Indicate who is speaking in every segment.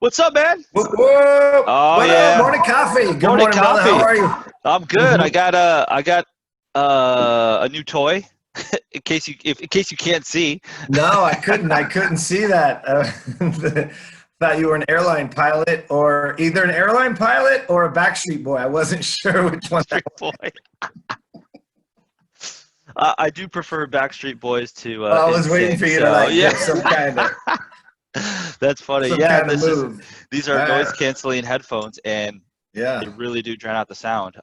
Speaker 1: What's up, man?
Speaker 2: Whoop, whoop.
Speaker 1: Oh
Speaker 2: What up?
Speaker 1: yeah,
Speaker 2: Morning coffee. Good
Speaker 1: morning
Speaker 2: morning, brother. How
Speaker 1: coffee.
Speaker 2: are you?
Speaker 1: I'm good. I got a new toy. In case you can't see.
Speaker 2: No, I couldn't. I couldn't see that. Thought you were an airline pilot, or either an airline pilot or a Backstreet Boy. I wasn't sure which one that
Speaker 1: Backstreet Boy. I do prefer Backstreet Boys to
Speaker 2: was. I was waiting
Speaker 1: NSYNC.
Speaker 2: for you to
Speaker 1: So
Speaker 2: like
Speaker 1: yeah,
Speaker 2: give some kind of
Speaker 1: that's funny. Yeah,
Speaker 2: move.
Speaker 1: these
Speaker 2: All
Speaker 1: are noise
Speaker 2: right.
Speaker 1: canceling headphones, and they
Speaker 2: Yeah,
Speaker 1: really do drown out the sound.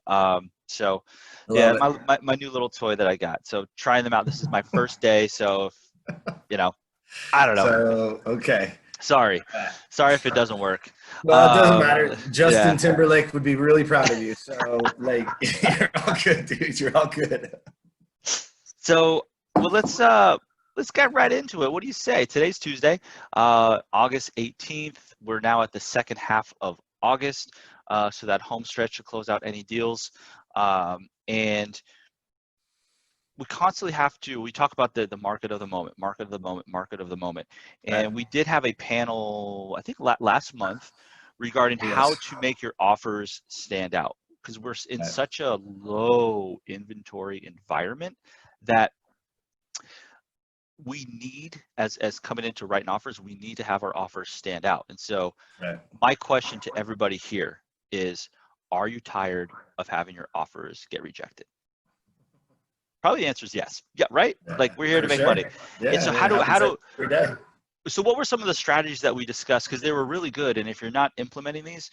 Speaker 1: So
Speaker 2: I
Speaker 1: yeah,
Speaker 2: love it.
Speaker 1: my new little toy that I got. So trying them out. This is my first day, so you know, I don't know.
Speaker 2: So okay.
Speaker 1: Sorry, sorry if it doesn't work.
Speaker 2: Well, it doesn't matter. Justin
Speaker 1: Yeah.
Speaker 2: Timberlake would be really proud of you. So, like, you're all good, dude. You're all good.
Speaker 1: So, well, let's get right into it. What do you say? Today's Tuesday, August 18th. We're now at the second half of August, so that home stretch to close out any deals. And we constantly have to. We talk about the market of the moment, market of the moment, market of the moment.
Speaker 2: Right.
Speaker 1: And we did have a panel, I think last month, regarding how
Speaker 2: Yes.
Speaker 1: to make your offers stand out, because we're in
Speaker 2: Right.
Speaker 1: such a low inventory environment that we need, as coming into writing offers, we need to have our offers stand out. And so
Speaker 2: Right.
Speaker 1: my question to everybody here is, are you tired of having your offers get rejected? Probably the answer is yes. Yeah, right? Like, we're here
Speaker 2: For
Speaker 1: to make
Speaker 2: sure.
Speaker 1: money.
Speaker 2: Yeah,
Speaker 1: And so
Speaker 2: I mean, it happens every day.
Speaker 1: so what were some of the strategies that we discussed? Because they were really good. And if you're not implementing these,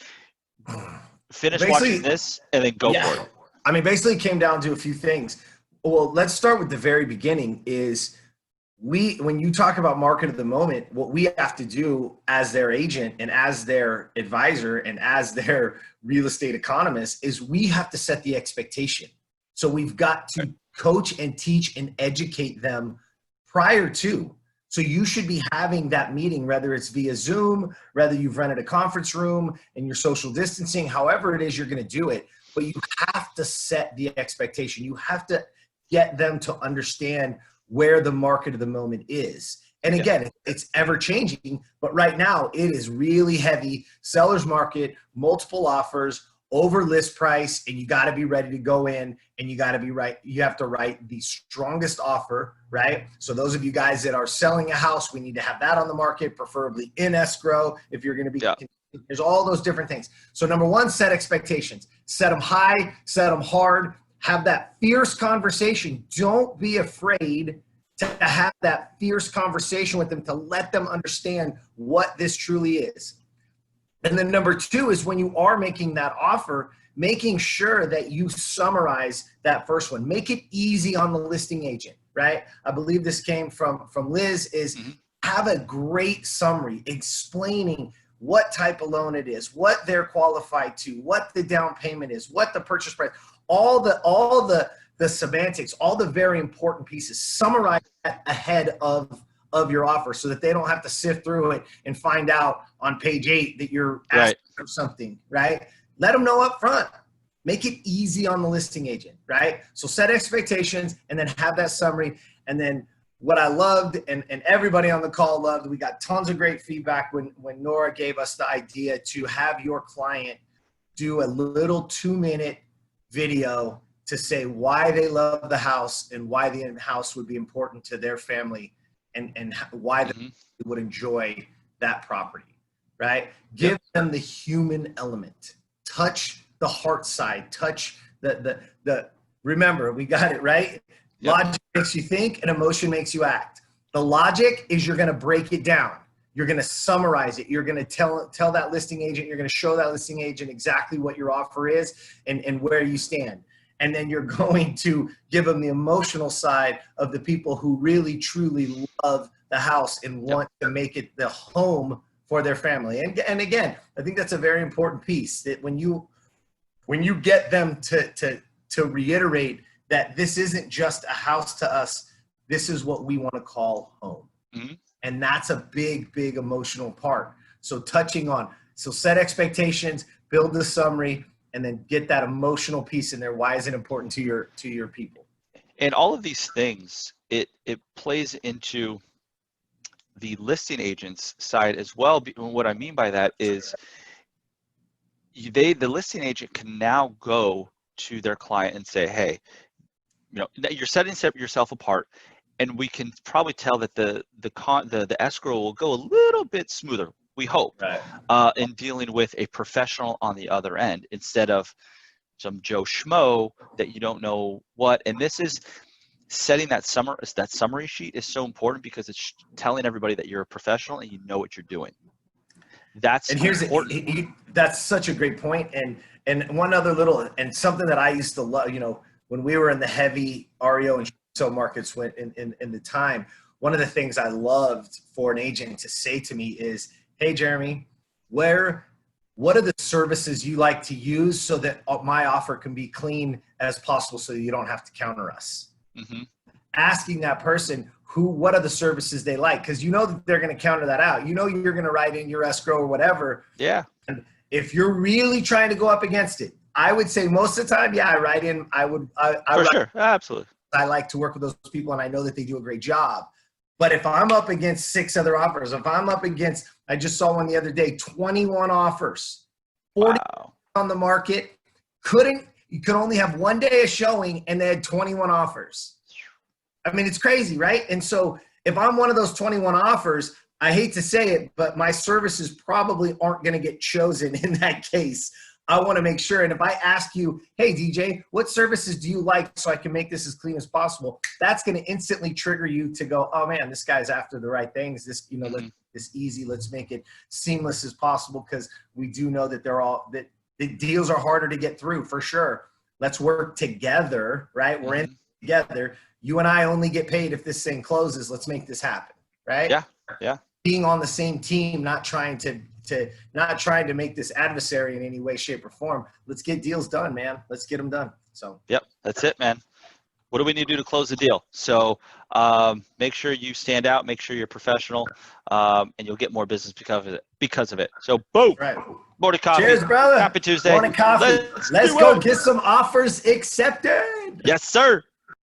Speaker 1: finish watching
Speaker 2: Basically,
Speaker 1: this and then go for
Speaker 2: yeah.
Speaker 1: it.
Speaker 2: I mean, basically, it came down to a few things. Well, let's start with the very beginning. Is when you talk about market of the moment, what we have to do as their agent and as their advisor and as their real estate economist is we have to set the expectation. So we've got to coach and teach and educate them prior to. So you should be having that meeting, whether it's via Zoom, whether you've rented a conference room and you're social distancing, however it is you're going to do it. But you have to set the expectation. You have to get them to understand where the market of the moment is. And again, it's ever changing, but right now it is really heavy seller's market, multiple offers, over list price, and you got to be ready to go in and you got to be right. You have to write the strongest offer, right? So those of you guys that are selling a house, we need to have that on the market, preferably in escrow. If you're going to be, there's all those different things. So number one, set expectations, set them high, set them hard, have that fierce conversation. Don't be afraid to have that fierce conversation with them, to let them understand what this truly is. And then number two is when you are making that offer, making sure that you summarize that first one. Make it easy on the listing agent, right? I believe this came from Liz, is have a great summary explaining what type of loan it is, what they're qualified to, what the down payment is, what the purchase price, all the semantics, all the very important pieces. Summarize that ahead of your offer so that they don't have to sift through it and find out on page 8 that you're asking for something, right? Let them know up front. Make it easy on the listing agent, right? So set expectations and then have that summary. And then what I loved and everybody on the call loved, we got tons of great feedback when Nora gave us the idea to have your client do a little 2-minute video to say why they love the house and why the house would be important to their family and why they would enjoy that property, right? Give them the human element. Touch the heart side. Touch the remember, we got it, right? Logic makes you think and emotion makes you act. The logic is you're going to break it down. You're going to summarize it. You're going to tell that listing agent, you're going to show that listing agent exactly what your offer is and where you stand. And then you're going to give them the emotional side of the people who really, truly love the house and want to make it the home for their family. And again, I think that's a very important piece, that when you get them to reiterate that this isn't just a house to us, this is what we want to call home. And that's a big, big emotional part. So set expectations, build the summary, and then get that emotional piece in there. Why is it important to your people?
Speaker 1: And all of these things, it plays into the listing agent's side as well. What I mean by that is the listing agent can now go to their client and say, hey, you're setting yourself apart, and we can probably tell that the escrow will go a little bit smoother, we hope,
Speaker 2: Right.
Speaker 1: in dealing with a professional on the other end instead of some Joe Schmo that you don't know what. And this is setting that summary sheet is so important because it's telling everybody that you're a professional and you know what you're doing. That's important.
Speaker 2: That's such a great point. And one other little, and something that I used to love, when we were in the heavy REO and so markets went in the time, one of the things I loved for an agent to say to me is, hey, Jeremy, what are the services you like to use so that my offer can be clean as possible so you don't have to counter us?
Speaker 1: Mm-hmm.
Speaker 2: Asking that person what are the services they like, because that they're going to counter that out. You're going to write in your escrow or whatever.
Speaker 1: Yeah.
Speaker 2: And if you're really trying to go up against it, I would say most of the time, yeah, I write in.
Speaker 1: For sure, absolutely.
Speaker 2: I like to work with those people, and I know that they do a great job. But if I'm up against 6 other offers, if I'm up against, I just saw one the other day, 21 offers, 40 on the market, you could only have 1 day of showing, and they had 21 offers. I mean, it's crazy, right? And so if I'm one of those 21 offers, I hate to say it, but my services probably aren't going to get chosen in that case. I want to make sure. And if I ask you, hey, DJ, what services do you like so I can make this as clean as possible? That's going to instantly trigger you to go, oh man, this guy's after the right things. Let's make this easy. Let's make it seamless as possible, because we do know that that the deals are harder to get through for sure. Let's work together, right? We're in together. You and I only get paid if this thing closes. Let's make this happen, right?
Speaker 1: Yeah, yeah.
Speaker 2: Being on the same team, not trying to make this adversary in any way, shape, or form. Let's get deals done, man. Let's get them done. So.
Speaker 1: Yep, that's it, man. What do we need to do to close the deal? So make sure you stand out, make sure you're professional, and you'll get more business because of it. So boom.
Speaker 2: Right.
Speaker 1: Morning coffee.
Speaker 2: Cheers, brother.
Speaker 1: Happy Tuesday.
Speaker 2: Morning coffee. Let's go get some offers accepted.
Speaker 1: Yes, sir.